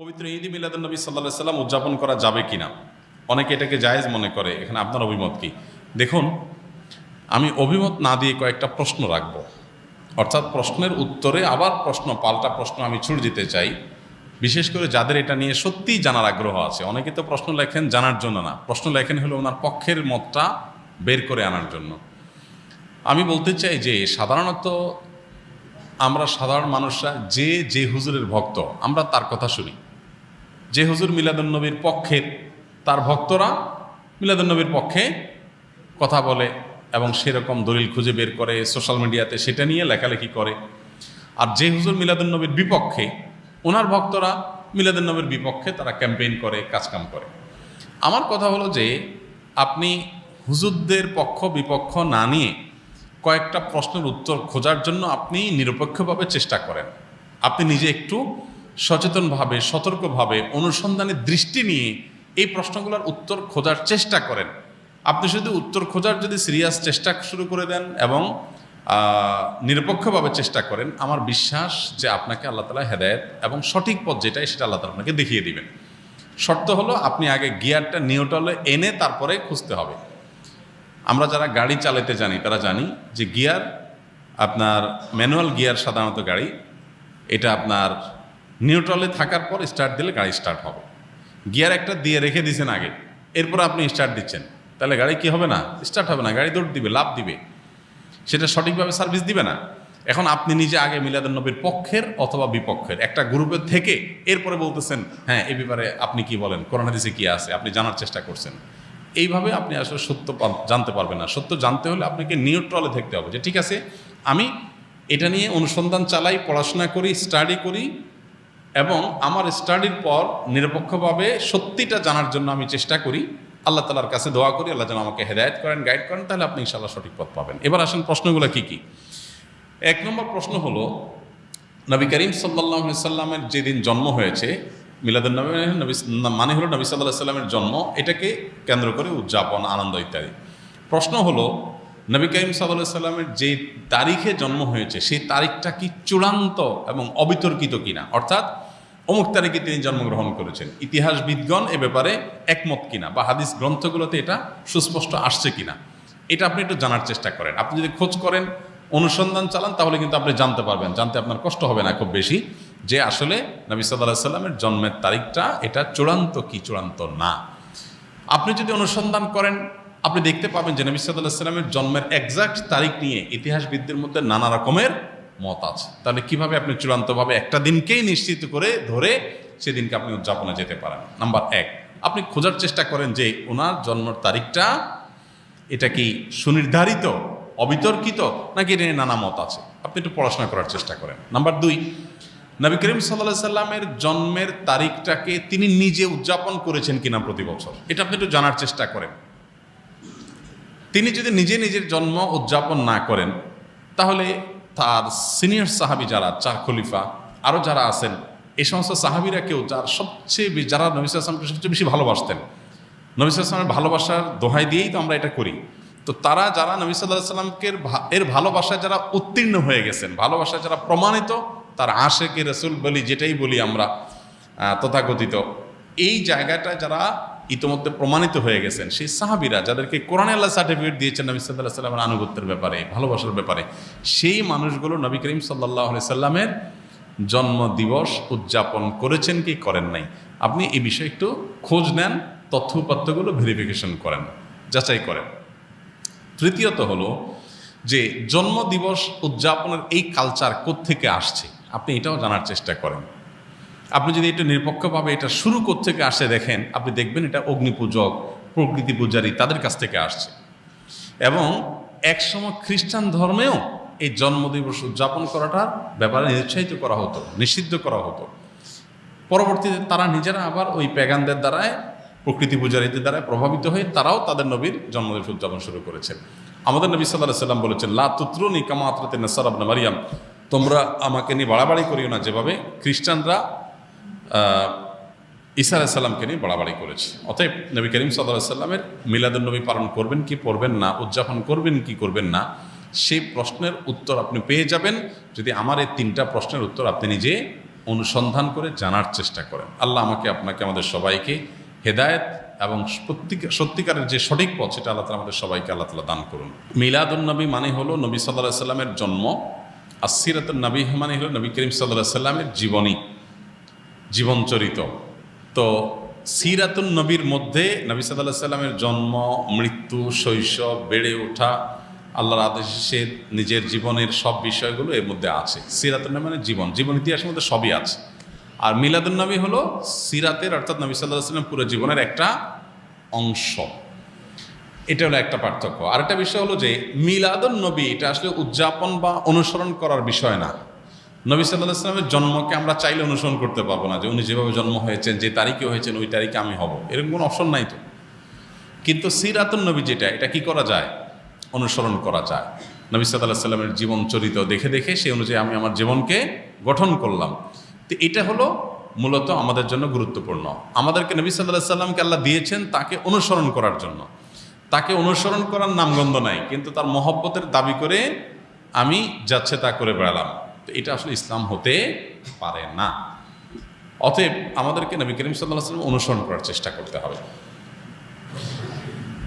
পবিত্র ঈদ মিলাদুন্নবী সাল্লাল্লাহু আলাইহি সাল্লাম উদযাপন করা যাবে কিনা, অনেকে এটাকে জায়েজ মনে করে। এখানে আপনার অভিমত কি? দেখুন, আমি অভিমত না দিয়ে কয়েকটা প্রশ্ন রাখব, অর্থাৎ প্রশ্নের উত্তরে আবার পাল্টা প্রশ্ন আমি ছুড়ে দিতে চাই, বিশেষ করে যাদের এটা নিয়ে সত্যিই জানার আগ্রহ আছে। অনেকে তো প্রশ্ন লেখেন জানার জন্য না, প্রশ্ন লেখেন হলো ওনার পক্ষের মতটা বের করে আনার জন্য। আমি বলতে চাই যে সাধারণত আমরা সাধারণ মানুষরা যে হুজুরের ভক্ত, আমরা তার কথা শুনি। যে হুজুর মিলাদুন্নবীর পক্ষের, তার ভক্তরা মিলাদুন্নবীর পক্ষে কথা বলে এবং সেরকম দলিল খুঁজে বের করে সোশ্যাল মিডিয়াতে সেটা নিয়ে লেখালেখি করে। আর যে হুজুর মিলাদুন্নবীর বিপক্ষে, ওনার ভক্তরা মিলাদুন্নবীর বিপক্ষে তারা ক্যাম্পেইন করে, কাজকাম করে। আমার কথা হলো যে আপনি হুজুরদের পক্ষ বিপক্ষ না নিয়ে কয়েকটা প্রশ্নের উত্তর খোঁজার জন্য আপনি নিরপেক্ষভাবে চেষ্টা করেন। আপনি নিজে একটু সচেতনভাবে, সতর্কভাবে, অনুসন্ধানের দৃষ্টি নিয়ে এই প্রশ্নগুলোর উত্তর খোঁজার চেষ্টা করেন। আপনি শুধু উত্তর খোঁজার যদি সিরিয়াস চেষ্টা শুরু করে দেন এবং নিরপেক্ষভাবে চেষ্টা করেন, আমার বিশ্বাস যে আপনাকে আল্লাহ তাআলা হেদায়েত এবং সঠিক পথ যেটাই সেটা আল্লাহ তাআলা আপনাকে দেখিয়ে দিবেন। শর্ত হলো আপনি আগে গিয়ারটা নিউট্রালে এনে তারপরে খুঁজতে হবে। আমরা যারা গাড়ি চালাতে জানি তারা জানি যে গিয়ার, আপনার ম্যানুয়াল গিয়ার সাধারণত গাড়ি, এটা আপনার নিউট্রালে থাকার পর স্টার্ট দিলে গাড়ি স্টার্ট হবে। গিয়ার একটা দিয়ে রেখে দিয়েছেন আগে, এরপর আপনি স্টার্ট দিচ্ছেন, তাহলে গাড়ি কি হবে না? স্টার্ট হবে না, গাড়ি দৌড় দিবে, লাফ দিবে, সেটা সঠিকভাবে সার্ভিস দিবে না। এখন আপনি নিজে আগে মিলাদুন্নবীর পক্ষের অথবা বিপক্ষের একটা গ্রুপের থেকে এরপরে বলতেছেন হ্যাঁ এই ব্যাপারে আপনি কি বলেন, কোরআন হাদিসে কি আছে, আপনি জানার চেষ্টা করছেন। এইভাবে আপনি আসলে সত্য জানতে পারবেন না। সত্য জানতে হলে আপনাকে নিউট্রালে থাকতে হবে, যে ঠিক আছে আমি এটা নিয়ে অনুসন্ধান চালাই, পড়াশোনা করি, স্টাডি করি এবং আমার স্টাডির পর নিরপেক্ষভাবে সত্যিটা জানার জন্য আমি চেষ্টা করি। আল্লাহ তাআলার কাছে দোয়া করি আল্লাহ যেন আমাকে হেদায়েত করেন, গাইড করেন, তাহলে আপনি ইনশাআল্লাহ সঠিক পথ পাবেন। এবার আসেন প্রশ্নগুলো কি কি। এক নম্বর প্রশ্ন হলো, নবী করিম সাল্লাল্লাহু আলাইহি সাল্লামের যেদিন জন্ম হয়েছে, মিলাদুন্নবী মানে হলো নবী সাল্লাল্লাহু আলাইহি সাল্লামের জন্ম, এটাকে কেন্দ্র করে উদযাপন, আনন্দ ইত্যাদি। প্রশ্ন হলো, নবী করিম সাল্লাল্লাহু আলাইহি সাল্লামের যে তারিখে জন্ম হয়েছে সেই তারিখটা কি চূড়ান্ত এবং অবিতর্কিত কিনা, অর্থাৎ অমুক তারিখে তিনি জন্মগ্রহণ করেছেন, ইতিহাসবিদগণ এ ব্যাপারে একমত কিনা বা হাদিস গ্রন্থগুলোতে এটা সুস্পষ্ট আসছে কিনা, এটা আপনি একটু জানার চেষ্টা করেন। আপনি যদি খোঁজ করেন, অনুসন্ধান চালান, তাহলে কিন্তু আপনি জানতে পারবেন, জানতে আপনার কষ্ট হবে না খুব বেশি, যে আসলে নবী সাল্লাল্লাহু আলাইহি সাল্লামের জন্মের তারিখটা এটা চূড়ান্ত কি চূড়ান্ত না। আপনি যদি অনুসন্ধান করেন, আপনি দেখতে পাবেন যে নবী সাল্লাল্লাহু আলাইহি সাল্লামের জন্মের এক্সাক্ট তারিখ নিয়ে ইতিহাসবিদদের মধ্যে নানা রকমের মত আছে। তাহলে কিভাবে আপনি চূড়ান্তভাবে একটা দিনকেই নিশ্চিত করে ধরে সেদিনকে আপনি উদযাপনে যেতে পারেন? নাম্বার এক, আপনি খোঁজার চেষ্টা করেন যে ওনার জন্মের তারিখটা এটা কি সুনির্ধারিত, অবিতর্কিত, নাকি এটা নিয়ে নানা মত আছে, আপনি একটু পড়াশোনা করার চেষ্টা করেন। নাম্বার দুই, নবী করিম সাল্লাল্লাহু আলাইহি সাল্লামের জন্মের তারিখটাকে তিনি নিজে উদযাপন করেছেন কিনা প্রতি বছর, এটা আপনি একটু জানার চেষ্টা করেন। তিনি যদি নিজে নিজের জন্ম উদযাপন না করেন, তাহলে তার সিনিয়র সাহাবি যারা, চার খলিফা আরও যারা আছেন, এই সমস্ত সাহাবিরা কেউ যারা নবী সাল্লাল্লাহু আলাইহি ওয়াসাল্লামকে সবচেয়ে বেশি ভালোবাসতেন, নবী সাল্লাল্লাহু আলাইহি ওয়াসাল্লামের ভালোবাসার দোহাই দিয়েই তো আমরা এটা করি, তো তারা যারা নবী সাল্লাল্লাহু আলাইহি ওয়াসাল্লামকে এর ভালোবাসায় যারা উত্তীর্ণ হয়ে গেছেন, ভালোবাসায় যারা প্রমাণিত, তার আশেকে রাসূল বলি, যেটাই বলি আমরা তথাকথিত, এই জায়গাটায় যারা ইতোমধ্যে প্রমাণিত হয়ে গেছেন, সেই সাহাবীরা যাদেরকে কোরআনে আল্লাহ সার্টিফিকেট দিয়েছেন নবী সাল্লাল্লাহু আলাইহি ওয়াসাল্লামের আনুগত্যের ব্যাপারে, ভালোবাসার ব্যাপারে, সেই মানুষগুলো নবী করিম সাল্লাল্লাহু আলাইহি সাল্লামের জন্ম দিবস উদযাপন করেছেন কি করেন নাই, আপনি এই বিষয়ে একটু খোঁজ নেন, তথ্য উপাত্তগুলো ভেরিফিকেশন করেন, যাচাই করেন। তৃতীয়ত হলো যে জন্মদিবস উদযাপনের এই কালচার কোত্থেকে আসছে, আপনি এটাও জানার চেষ্টা করেন। আপনি যদি এটা নিরপেক্ষভাবে এটা শুরু কোত্থেকে আসে দেখেন, আপনি দেখবেন এটা অগ্নিপূজক, প্রকৃতি পূজারী তাদের কাছ থেকে আসছে। এবং একসময় খ্রিস্টান ধর্মেও এই জন্মদিবস উদযাপন করাটার ব্যাপারে নিরুৎসাহিত করা হতো, নিষিদ্ধ করা হতো। পরবর্তীতে তারা নিজেরা আবার ওই প্যাগানদের দ্বারায়, প্রকৃতি পূজারীদের দ্বারা প্রভাবিত হয়ে তারাও তাদের নবীর জন্মদিবস উদযাপন শুরু করেছে। আমাদের নবী সাল্লাল্লাহু আলাইহি ওয়াসাল্লাম বলেছেন, লা তুতরুনি কামা আতরাতিন নাসারা ইবনে মারইয়াম, তোমরা আমাকে নিয়ে বাড়াবাড়ি করিও না যেভাবে খ্রিস্টানরা ঈসা আলাইহিস সালামকে নিয়ে বাড়াবাড়ি করেছে। অতএব নবী করিম সাল্লাল্লাহু আলাইহি ওয়াসাল্লামের মিলাদুন্নবী পালন করবেন কি করবেন না, উদযাপন করবেন কি করবেন না, সেই প্রশ্নের উত্তর আপনি পেয়ে যাবেন যদি আমার এই তিনটা প্রশ্নের উত্তর আপনি নিজে অনুসন্ধান করে জানার চেষ্টা করেন। আল্লাহ আমাকে আপনাকে আমাদের সবাইকে হেদায়েত এবং সত্যিকারের যে সঠিক পথ সেটা আল্লাহ তাআলা আমাদের সবাইকে আল্লাহ তাআলা দান করুন। মিলাদুন নবী মানে হলো নবী সাল্লাল্লাহু আলাইহি সাল্লামের জন্ম, আর সিরাতুন নবী মানে হলো নবী করিম সাল্লাল্লাহু আলাইহি সাল্লামের জীবনচরিত। তো সিরাতুন নবীর মধ্যে নবী সাল্লাল্লাহু আলাইহি সাল্লামের জন্ম, মৃত্যু, শৈশব, বেড়ে ওঠা, আল্লাহর আদেশে নিজের জীবনের সব বিষয়গুলো এর মধ্যে আছে। সিরাতুন নবী মানে জীবন ইতিহাসের মধ্যে সবই আছে। আর মিলাদুন নবী হলো সিরাতের অর্থাৎ নবী সাল্লাল্লাহু আলাইহি সাল্লাম পুরো জীবনের একটা অংশ। এটা হলো একটা পার্থক্য। আরেকটা বিষয় হলো যে মিলাদুন নবী এটা আসলে উদযাপন বা অনুসরণ করার বিষয় না। নবী সাল্লাল্লাহু আলাইহি সাল্লামের জন্মকে আমরা চাইলে অনুসরণ করতে পারবো না, যে উনি যেভাবে জন্ম হয়েছেন, যে তারিখে হয়েছেন, ওই তারিখে আমি হব, এরকম কোনো অপশন নাই তো। কিন্তু সিরাতুন নবী যেটা, এটা কি করা যায়? অনুসরণ করা যায়। নবী সাল্লাল্লাহু আলাইহি সাল্লামের জীবন চরিত দেখে দেখে সেই অনুযায়ী আমি আমার জীবনকে গঠন করলাম। তো এটা হলো মূলত আমাদের জন্য গুরুত্বপূর্ণ। আমাদেরকে নবী সাল্লাল্লাহু আলাইহি সাল্লামকে আল্লাহ দিয়েছেন তাকে অনুসরণ করার জন্য। তাকে অনুসরণ করার নামগন্ধ নাই, কিন্তু তার মহব্বতের দাবি করে আমি যাচ্ছে তা করে বেড়ালাম, তো এটা আসলে ইসলাম হতে পারে না। অতএব আমাদেরকে নবী করিম সাল্লাল্লাহু আলাইহি ওয়াসাল্লাম অনুসরণ করার চেষ্টা করতে হবে।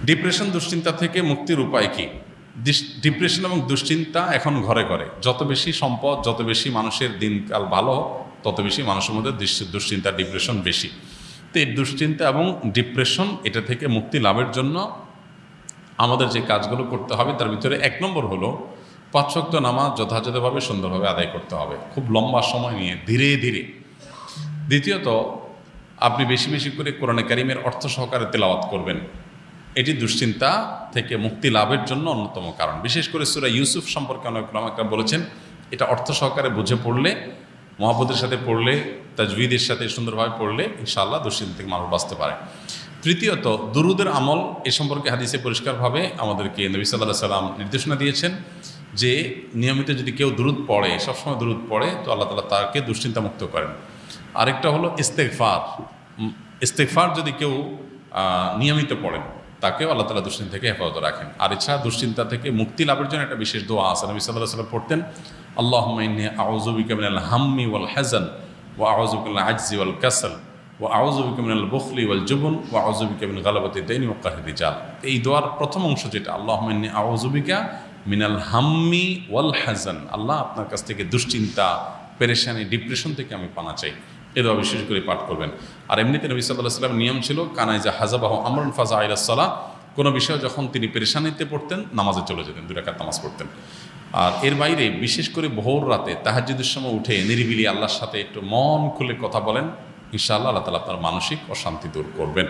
ডিপ্রেশন, দুশ্চিন্তা থেকে মুক্তির উপায় কি? ডিপ্রেশন এবং দুশ্চিন্তা এখন ঘরে ঘরে। যত বেশি সম্পদ, যত বেশি মানুষের দিনকাল ভালো, তত বেশি মানুষের মধ্যে দুশ্চিন্তা, ডিপ্রেশন বেশি। তো এই দুশ্চিন্তা এবং ডিপ্রেশন এটা থেকে মুক্তি লাভের জন্য আমাদের যে কাজগুলো করতে হবে তার ভিতরে 1 নম্বর হলো 5 ওয়াক্ত নামাজ যথাযথভাবে সুন্দরভাবে আদায় করতে হবে, খুব লম্বা সময় নিয়ে, ধীরে ধীরে। দ্বিতীয়ত, আপনি বেশি বেশি করে কোরআনে কারিমের অর্থ সহকারে তেলাওয়াত করবেন। এটি দুশ্চিন্তা থেকে মুক্তি লাভের জন্য অন্যতম কারণ। বিশেষ করে সূরা ইউসুফ সম্পর্কে অনেক উলামায়ে বলেছেন, এটা অর্থ সহকারে বুঝে পড়লে, মহব্বতের সাথে পড়লে, তাজবিদের সাথে সুন্দরভাবে পড়লে ইনশাআল্লাহ দুশ্চিন্তা থেকে মানুষ বাঁচতে পারে। তৃতীয়ত, দুরুদের আমল। এ সম্পর্কে হাদিসে পরিষ্কারভাবে আমাদেরকে নবী সাল্লাল্লাহু আলাইহি সাল্লাম নির্দেশনা দিয়েছেন যে নিয়মিত যদি কেউ দুরুদ পড়ে, সবসময় দুরুদ পড়ে, তো আল্লাহ তাআলা তাকে দুশ্চিন্তা মুক্ত করেন। আরেকটা হলো ইস্তেগফার। ইস্তেগফার যদি কেউ নিয়মিত পড়েন, তাকেও আল্লাহ তাআলা দুশ্চিন্তা থেকে হেফাজত রাখেন। আর এছাড়া দুশ্চিন্তা থেকে মুক্তি লাভের জন্য একটা বিশেষ দোয়া আছে। নবী সাল্লাল্লাহু আলাইহি সাল্লাম পড়তেন, আল্লাহুম্মা ইন্নী আউযু বিকা মিনাল হাম্মি ওয়াল হাযান ওয়া আউযু বিকা মিনাল আজজি ওয়াল কাসাল ওয়া আউযু বিকা মিনাল বুখলি ওয়াল জুবন ওয়া আউযু বিকা মিন গালাবাতিদ দাইনি ওয়া কাহরির রিজাল। এই দোয়ার প্রথম অংশ যেটা, আল্লাহুম্মা ইন্নী আউযু বিকা মিনাল হাম্মি ওয়াল হাযান, আল্লাহ আপনার কাছ থেকে দুশ্চিন্তা, পেরেশানি, ডিপ্রেশন থেকে আমি পানা চাই। এ দোয়া বিশেষ করে পাঠ করবেন। আর এমনিতে নবী সাল্লাল্লাহু আলাইহি সাল্লামের নিয়ম ছিল, কানাইজা হাযাবাহু আমরুন ফাজা ইলাস সালাহ, কোনো বিষয় যখন তিনি পেরেশানিতে পড়তেন নামাজে চলে যেতেন, 2 রাকাত নামাজ পড়তেন। আর এর বাইরে বিশেষ করে ভোর রাতে তাহাজ্জুদের সময় উঠে নিরিবিলি আল্লাহর সাথে একটু মন খুলে কথা বলেন, ইনশাআল্লাহ আল্লাহ তাআলা আপনার মানসিক অশান্তি দূর করবেন।